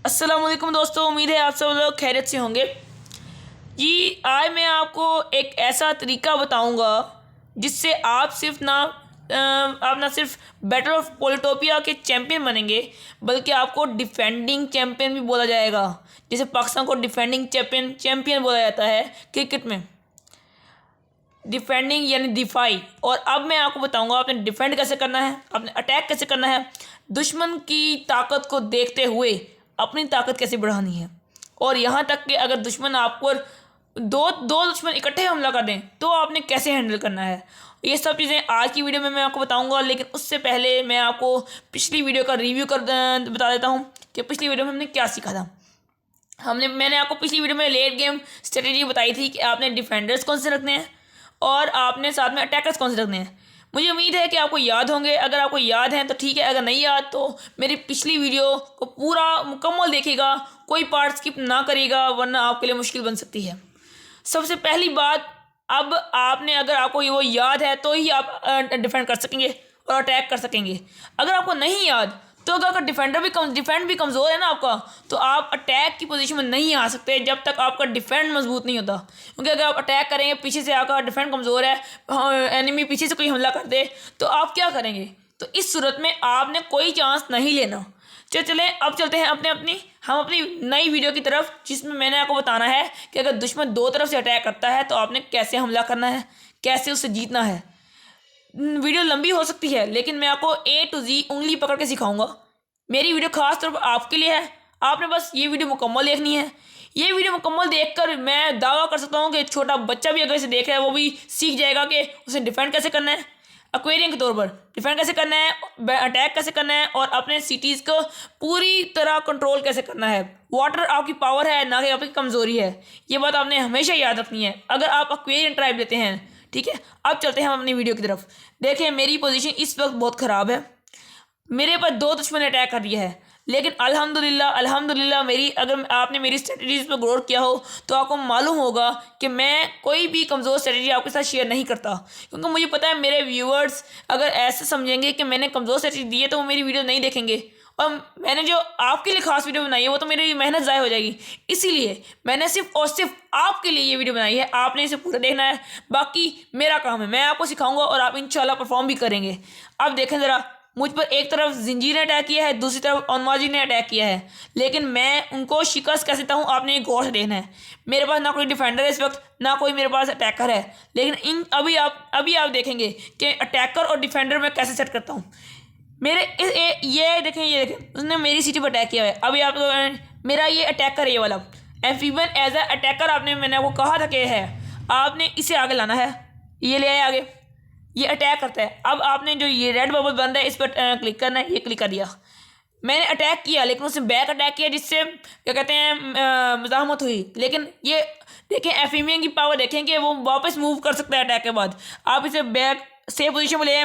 अस्सलाम वालेकुम दोस्तों, उम्मीद है आप सब लोग खैरियत से होंगे। जी, आज मैं आपको एक ऐसा तरीका बताऊंगा जिससे आप सिर्फ बैटल ऑफ पोलिटोपिया के चैम्पियन बनेंगे, बल्कि आपको डिफेंडिंग चैम्पियन भी बोला जाएगा। जैसे पाकिस्तान को डिफेंडिंग चैम्पियन बोला जाता है क्रिकेट में, डिफेंडिंग यानी दिफाई। और अब मैं आपको बताऊंगा आपने डिफेंड कैसे करना है, आपने अटैक कैसे करना है, दुश्मन की ताकत को देखते हुए अपनी ताकत कैसे बढ़ानी है। और यहाँ तक कि अगर दुश्मन आपको दो दो दुश्मन इकट्ठे हमला कर दें तो आपने कैसे हैंडल करना है, ये सब चीज़ें आज की वीडियो में मैं आपको बताऊंगा। लेकिन उससे पहले मैं आपको पिछली वीडियो का रिव्यू बता देता हूँ कि पिछली वीडियो में हमने क्या सीखा था। मैंने आपको पिछली वीडियो में लेट गेम स्ट्रेटेजी बताई थी कि आपने डिफेंडर्स कौन से रखने हैं और आपने साथ में अटैकर्स कौन से रखने हैं। मुझे उम्मीद है कि आपको याद होंगे। अगर आपको याद है तो ठीक है, अगर नहीं याद तो मेरी पिछली वीडियो को पूरा मुकम्मल देखिएगा, कोई पार्ट स्किप ना करिएगा, वरना आपके लिए मुश्किल बन सकती है। सबसे पहली बात, अब आपने अगर आपको वो याद है तो ही आप डिफेंड कर सकेंगे और अटैक कर सकेंगे। अगर आपको नहीं याद तो अगर डिफेंड भी कमज़ोर है ना आपका, तो आप अटैक की पोजीशन में नहीं आ सकते जब तक आपका डिफेंड मजबूत नहीं होता। क्योंकि अगर आप अटैक करेंगे, पीछे से आपका डिफेंड कमज़ोर है, एनिमी पीछे से कोई हमला कर दे तो आप क्या करेंगे। तो इस सूरत में आपने कोई चांस नहीं लेना। चलें अब चलते हैं हम अपनी नई वीडियो की तरफ, जिसमें मैंने आपको बताना है कि अगर दुश्मन दो तरफ से अटैक करता है तो आपने कैसे हमला करना है, कैसे उससे जीतना है। वीडियो लंबी हो सकती है लेकिन मैं आपको A to Z उंगली पकड़ के सिखाऊंगा। मेरी वीडियो खास तौर पर आपके लिए है, आपने बस ये वीडियो मुकम्मल देखनी है। ये वीडियो मुकम्मल देखकर मैं दावा कर सकता हूँ कि छोटा बच्चा भी अगर इसे देख रहा है वो भी सीख जाएगा कि उसे डिफेंड कैसे करना है, एक्वेरियम के तौर पर डिफेंड कैसे करना है, अटैक कैसे करना है और अपने सिटीज़ को पूरी तरह कंट्रोल कैसे करना है। वाटर आपकी पावर है, ना कि आपकी कमज़ोरी है। ये बात आपने हमेशा याद रखनी है अगर आप एक्वेरियम ट्राइब लेते हैं। ठीक है, अब चलते हैं हम अपनी वीडियो की तरफ। देखें, मेरी पोजीशन इस वक्त बहुत ख़राब है। मेरे पर दो दुश्मन अटैक कर दिया है, लेकिन अल्हम्दुलिल्लाह अगर आपने मेरी स्ट्रेटजीज पर गौर किया हो तो आपको मालूम होगा कि मैं कोई भी कमज़ोर स्ट्रेटजी आपके साथ शेयर नहीं करता। क्योंकि मुझे पता है मेरे व्यूअर्स अगर ऐसे समझेंगे कि मैंने कमज़ोर स्ट्रेटजी दी है तो वो मेरी वीडियो नहीं देखेंगे, और मैंने जो आपके लिए खास वीडियो बनाई है वो तो मेरी मेहनत ज़ाय हो जाएगी। इसीलिए मैंने सिर्फ और सिर्फ आपके लिए ये वीडियो बनाई है। आपने इसे पूरा देखना है, बाकी मेरा काम है, मैं आपको सिखाऊंगा और आप इंशाल्लाह परफॉर्म भी करेंगे। अब देखें ज़रा, मुझ पर एक तरफ जंजीर ने अटैक किया है, दूसरी तरफ ओनमाजी ने अटैक किया है, लेकिन मैं उनको शिकस्त कैसे देता हूँ आपने गौर से देखना है। मेरे पास ना कोई डिफेंडर है इस वक्त, ना कोई मेरे पास अटैकर है, लेकिन अभी आप देखेंगे कि अटैकर और डिफेंडर मैं कैसे सेट करता हूँ। ये देखें उसने मेरी सिटी पर अटैक किया है। अभी आप मेरा ये अटैकर है, ये वाला एम्फीबियन एज अ अटैकर मैंने आपको कहा था कि है, आपने इसे आगे लाना है। ये ले आए आगे, ये अटैक करता है। अब आपने जो ये रेड बबल बंद है इस पर क्लिक करना है, ये क्लिक कर दिया। मैंने अटैक किया लेकिन उसने बैक अटैक किया, जिससे क्या कहते हैं मज़ाहमत हुई। लेकिन ये देखें एम्फीबियन की पावर देखें कि वो वापस मूव कर सकता है अटैक के बाद। आप इसे बैक सेफ पोजीशन में ले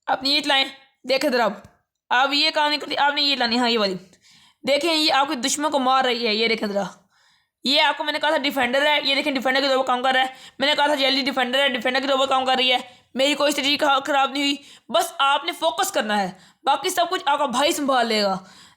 अपनी ये लाएँ। देखें जरा, अब ये काम नहीं करती, आपने ये लानी, हाँ ये वाली देखें, ये आपके दुश्मन को मार रही है। ये देखें जरा, ये आपको मैंने कहा था डिफेंडर है, ये देखें डिफेंडर के तौर पर काम कर रहा है। मैंने कहा था जल्दी डिफेंडर है, डिफेंडर के तौर पर काम कर रही है। मेरी कोई स्ट्रेटजी खराब नहीं हुई, बस आपने फोकस करना है, बाकी सब कुछ आपका भाई संभाल लेगा।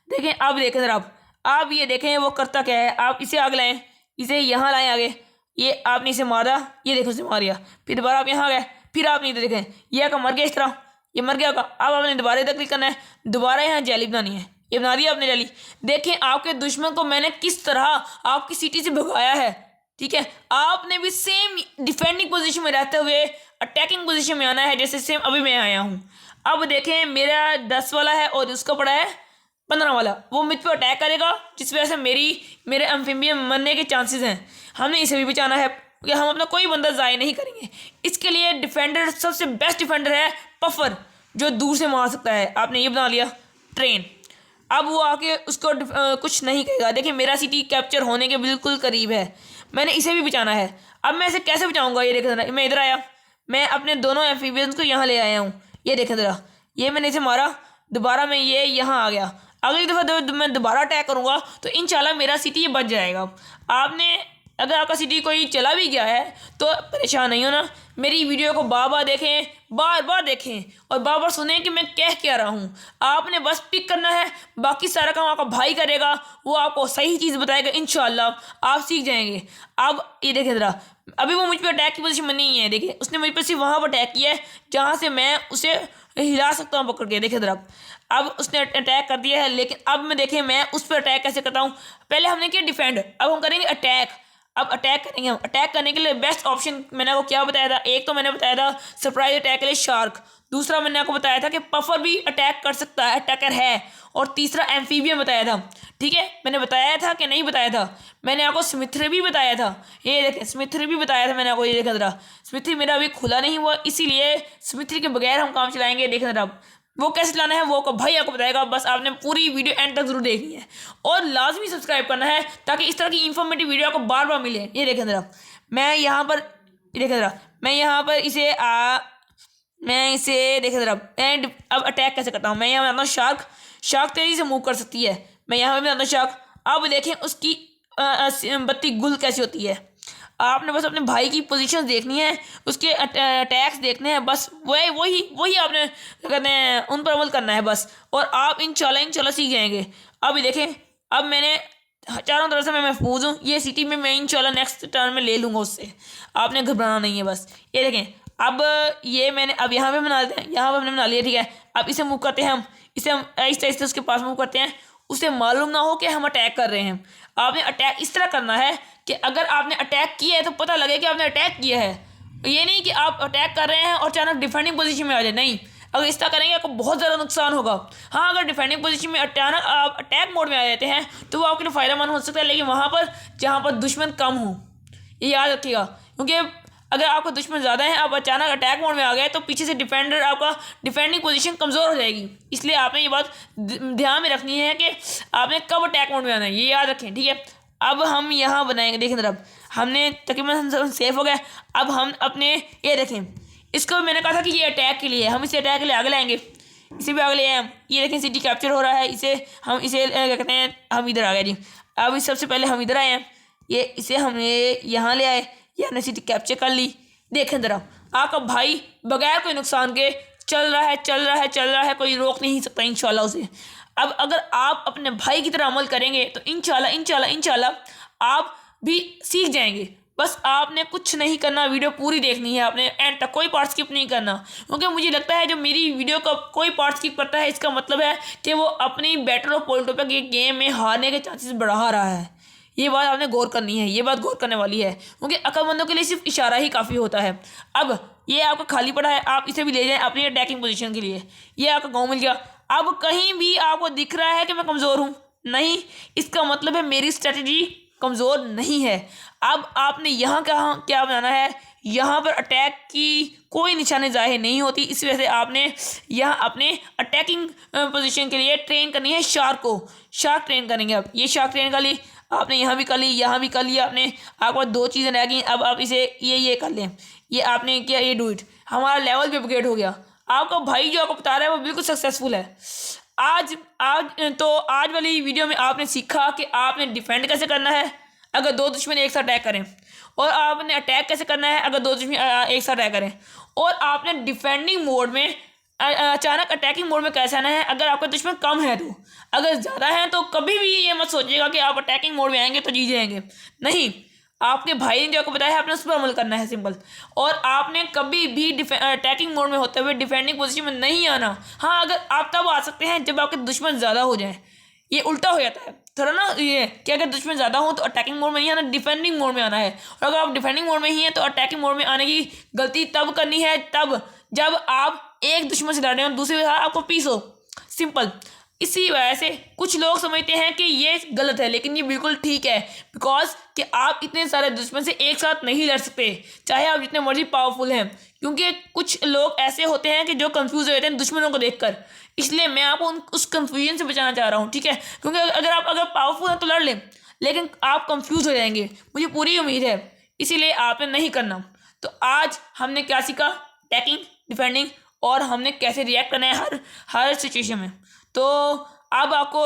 देखें, अब देखें जरा, आप ये देखें वो करता क्या है। आप इसे आगे लाएँ, इसे यहाँ लाएँ आगे, ये आपने इसे मारा, ये देखो इसे मारिया, फिर दोबारा आप यहाँ गए, फिर आपने इधर देखें ये आका मर गया, इस तरह ये मर गया का। अब आपने दोबारा इधर क्लिक करना है, दोबारा यहाँ जैली बनानी है, ये बना दिया आपने जैली। देखें आपके दुश्मन को मैंने किस तरह आपकी सिटी से भगाया है। ठीक है, आपने भी सेम डिफेंडिंग पोजीशन में रहते हुए अटैकिंग पोजीशन में आना है, जैसे सेम अभी मैं आया हूँ। अब देखें मेरा 10 वाला है और उसका पड़ा है 15 वाला, वो मुझ पर अटैक करेगा, जिस वजह से मेरे एम्फीबियन मरने के चांसेस हैं। हमने इसे भी बचाना है कि हम अपना कोई बंदा ज़ाय नहीं करेंगे। इसके लिए डिफेंडर सबसे बेस्ट डिफेंडर है पफर, जो दूर से मार सकता है। आपने ये बना लिया ट्रेन, अब वो आके उसको कुछ नहीं कहेगा। देखिए मेरा सिटी कैप्चर होने के बिल्कुल करीब है, मैंने इसे भी बचाना है। अब मैं इसे कैसे बचाऊंगा, ये देखें जरा, मैं इधर आया, मैं अपने दोनों एम्फीबियंस को यहाँ ले आया हूँ। ये देखें ज़रा, ये मैंने इसे मारा, दोबारा मैं ये यहाँ आ गया। अगली दफ़ा मैं दोबारा अटैक करूँगा तो इंशाल्लाह मेरा सिटी ये बच जाएगा। आपने अगर आपका सिटी कोई चला भी गया है तो परेशान नहीं होना, मेरी वीडियो को बार बार देखें, बार बार देखें और बार बार सुने कि मैं कह क्या रहा हूँ। आपने बस पिक करना है, बाकी सारा काम आपका भाई करेगा, वो आपको सही चीज़ बताएगा, इंशाल्लाह आप सीख जाएंगे। अब ये देखें ज़रा, अभी वो मुझ पर अटैक की पोजीशन में नहीं है, देखिए उसने मुझ पर सिर्फ वहाँ पर अटैक किया है जहाँ से मैं उसे हिला सकता हूँ पकड़ के। देखिए ज़रा, अब उसने अटैक कर दिया है, लेकिन अब मैं देखें मैं उस पर अटैक कैसे करता हूँ। पहले हमने किया डिफेंड, अब हम करेंगे अटैक। अब अटैक करेंगे हम। अटैक करने के लिए बेस्ट ऑप्शन मैंने आपको क्या बताया था, एक तो मैंने बताया था सरप्राइज अटैक के लिए शार्क, दूसरा मैंने आपको बताया था कि पफर भी अटैक कर सकता है, अटैकर है, और तीसरा एम्फीबियन बताया था। ठीक है, मैंने बताया था कि नहीं बताया था, मैंने आपको स्मिथ्री भी बताया था। ये देखें स्मिथ्री भी बताया था मैंने आपको, ये देखा जरा, स्मिथ्री मेरा अभी खुला नहीं हुआ, इसीलिए स्मिथ्री के बगैर हम काम चलाएंगे। देखें जरा वो कैसे चलाना है वो भाई आपको बताएगा, बस आपने पूरी वीडियो एंड तक जरूर देखनी है और लाजमी सब्सक्राइब करना है ताकि इस तरह की इंफॉर्मेटिव वीडियो आपको बार बार मिले। ये देखें ज़रा, मैं यहाँ पर देखें ज़रा, मैं यहाँ पर इसे देखें ज़रा, एंड अब अटैक कैसे करता हूँ। मैं यहाँ बनाता हूँ शार्क, शार्क तेज़ी से मूव कर सकती है, मैं यहाँ पर बनाता हूँ शार्क। अब देखें उसकी बत्ती गुल कैसी होती है। आपने बस अपने भाई की पोजीशन देखनी है, उसके अटैक्स देखने हैं, बस वही आपने क्या कहते हैं उन पर अमल करना है बस, और आप इंशाल्लाह सीख जाएंगे। अब देखें, अब मैंने चारों तरफ से मैं महफूज हूँ, ये सिटी में मैं इंशाल्लाह नेक्स्ट टर्न में ले लूँगा उससे, आपने घबराना नहीं है बस। ये देखें, अब ये मैंने अब यहाँ पे बना देते हैं, यहाँ पर हमने बना लिया। ठीक है, अब इसे मूव करते हैं हम, इसे हम आहिस्ते आहिस्ते उसके पास मूव करते हैं, उसे मालूम ना हो कि हम अटैक कर रहे हैं। आपने अटैक इस तरह करना है कि अगर आपने अटैक किया है तो पता लगे कि आपने अटैक किया है, ये नहीं कि आप अटैक कर रहे हैं और अचानक डिफेंडिंग पोजीशन में आ जाए, नहीं। अगर इस तरह करेंगे आपको बहुत ज़्यादा नुकसान होगा। हाँ, अगर डिफेंडिंग पोजीशन में अचानक आप अटैक मोड में आ जाते हैं तो वो आपके लिए फ़ायदेमंद हो सकता है, लेकिन वहाँ पर जहाँ पर दुश्मन कम हो, ये याद रखिएगा, क्योंकि अगर आपका दुश्मन ज़्यादा है, आप अचानक अटैक मोड में आ गए तो पीछे से डिफेंडर आपका डिफेंडिंग पोजीशन कमज़ोर हो जाएगी। इसलिए आपने ये बात ध्यान में रखनी है कि आपने कब अटैक मोड में आना है, ये याद रखें। ठीक है, अब हम यहाँ बनाएंगे, देखें जरा, हमने तकरीबन सेफ हो गए। अब हम अपने ये देखें, इसको मैंने कहा था कि ये अटैक के लिए, हम इसे अटैक के लिए आगे लाएंगे, इसे भी आगे ले आए हम। ये देखें सिटी कैप्चर हो रहा है, इसे क्या कहते हैं, हम इधर आ गए जी। अब सबसे पहले हम इधर आए हैं, ये इसे हमने यहाँ ले आए, ये हमने सिटी कैप्चर कर ली। देखें ज़रा, आपका भाई बगैर कोई नुकसान के चल रहा है, कोई रोक नहीं सकता इंशाल्लाह उसे। अब अगर आप अपने भाई की तरह अमल करेंगे तो इंशाल्लाह आप भी सीख जाएंगे। बस आपने कुछ नहीं करना, वीडियो पूरी देखनी है, आपने एंड तक कोई पार्ट स्किप नहीं करना, क्योंकि मुझे लगता है जो मेरी वीडियो का कोई पार्ट स्किप करता है इसका मतलब है कि वो अपनी बैटल ऑफ पोल्टोपिया के गेम में हारने के चांसेस बढ़ा रहा है। ये बात आपने गौर करनी है, ये बात गौर करने वाली है, क्योंकि अक्लमंदों के लिए सिर्फ इशारा ही काफ़ी होता है। अब ये आपका खाली पड़ा है, आप इसे भी ले जाएं अपनी अटैकिंग पोजीशन के लिए। ये आपका गाँव मिल गया। अब कहीं भी आपको दिख रहा है कि मैं कमज़ोर हूँ, नहीं, इसका मतलब है मेरी स्ट्रेटजी कमज़ोर नहीं है। अब आपने यहाँ क्या बनाना है, यहाँ पर अटैक की कोई निशानी ज़ाहिर नहीं होती, इस वजह से आपने यहाँ अपने अटैकिंग पोजीशन के लिए ट्रेन करनी है शार्क को। शार्क ट्रेन करेंगे। अब ये शार्क ट्रेन कर ली आपने, यहाँ भी कर ली, यहाँ भी कर लिया आपने, आपको दो चीज़ें रह गई। अब आप इसे ये कर लें, ये आपने किया, ये डू इट, हमारा लेवल भी अपग्रेड हो गया। आपका भाई जो आपको बता रहा है वो बिल्कुल सक्सेसफुल है। आज वाली वीडियो में आपने सीखा कि आपने डिफेंड कैसे करना है अगर दो दुश्मन एक साथ अटैक करें, और आपने अटैक कैसे करना है अगर दो दुश्मन एक साथ अटैक करें, और आपने डिफेंडिंग मोड में अचानक अटैकिंग मोड में कैसे आना है अगर आपका दुश्मन कम है तो। अगर ज़्यादा है तो कभी भी ये मत सोचिएगा कि आप अटैकिंग मोड में आएंगे तो जीत जाएंगे, नहीं। आपके भाई ने जो आपको बताया है आपने उस पर अमल करना है, सिंपल। और आपने कभी भी अटैकिंग मोड में होते हुए डिफेंडिंग पोजीशन में नहीं आना। हाँ, अगर आप तब आ सकते हैं जब आपके दुश्मन ज़्यादा हो जाएं, ये उल्टा हो जाता है थोड़ा ना, ये कि अगर दुश्मन ज़्यादा हो तो अटैकिंग मोड में नहीं आना, डिफेंडिंग मोड में आना है। और अगर आप डिफेंडिंग मोड में ही हैं तो अटैकिंग मोड में आने की गलती तब करनी है तब जब आप एक दुश्मन से लड़ रहे हो, दूसरे के साथ आपको पीस हो, सिंपल। इसी वजह से कुछ लोग समझते हैं कि ये गलत है, लेकिन ये बिल्कुल ठीक है, बिकॉज कि आप इतने सारे दुश्मन से एक साथ नहीं लड़ सकते, चाहे आप जितने मर्जी पावरफुल हैं, क्योंकि कुछ लोग ऐसे होते हैं कि जो कंफ्यूज हो जाते हैं दुश्मनों को देखकर। इसलिए मैं आपको उस कंफ्यूजन से बचाना चाह रहा हूँ, ठीक है। क्योंकि अगर पावरफुल हैं तो लड़ लें, लेकिन आप कंफ्यूज हो जाएंगे, मुझे पूरी उम्मीद है, इसीलिए आपने नहीं करना। तो आज हमने क्या सीखा, अटैकिंग, डिफेंडिंग, और हमने कैसे रिएक्ट करना है हर सिचुएशन में। तो अब आपको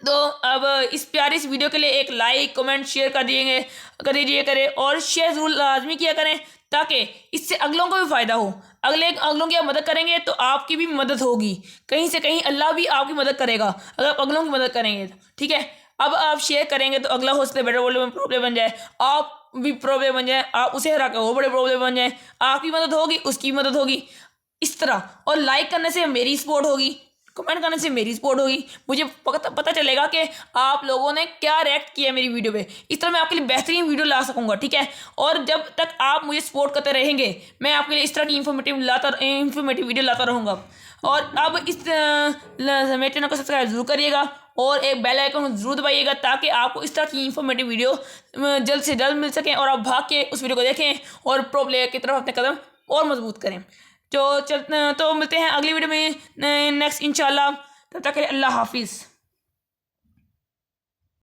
तो अब इस प्यारी सी वीडियो के लिए एक लाइक कमेंट शेयर कर दीजिए करें, और शेयर ज़रूर लाजमी किया करें, ताकि इससे अगलों को भी फ़ायदा हो। अगलों की आप मदद करेंगे तो आपकी भी मदद होगी, कहीं से कहीं अल्लाह भी आपकी मदद करेगा अगर आप अगलों की मदद करेंगे तो। ठीक है, अब आप शेयर करेंगे तो अगला हो सकता है बेटर वर्ल्ड में प्रॉब्लम बन जाए, आप भी प्रॉब्लम बन जाए, आप उसे हरा कर वो बड़े प्रॉब्लम बन जाए, आपकी मदद होगी उसकी मदद होगी इस तरह। और लाइक करने से मेरी सपोर्ट होगी, कमेंट करने से मेरी सपोर्ट होगी, मुझे पता चलेगा कि आप लोगों ने क्या रिएक्ट किया मेरी वीडियो पे। इस तरह मैं आपके लिए बेहतरीन वीडियो ला सकूंगा। ठीक है, और जब तक आप मुझे सपोर्ट करते रहेंगे मैं आपके लिए इस तरह की इन्फॉर्मेटिव वीडियो लाता रहूँगा। और अब इस मेरे चैनल को सब्सक्राइब जरूर करिएगा और एक बेल आइकन जरूर दबाइएगा, ताकि आपको इस तरह की इन्फॉर्मेटिव वीडियो जल्द से जल्द मिल सकें और आप भाग के उस वीडियो को देखें और प्रो प्लेयर की तरफ अपने कदम और मजबूत करें। तो मिलते हैं अगली वीडियो में नेक्स्ट इंशाल्लाह। तब तक के लिए अल्लाह हाफिज़।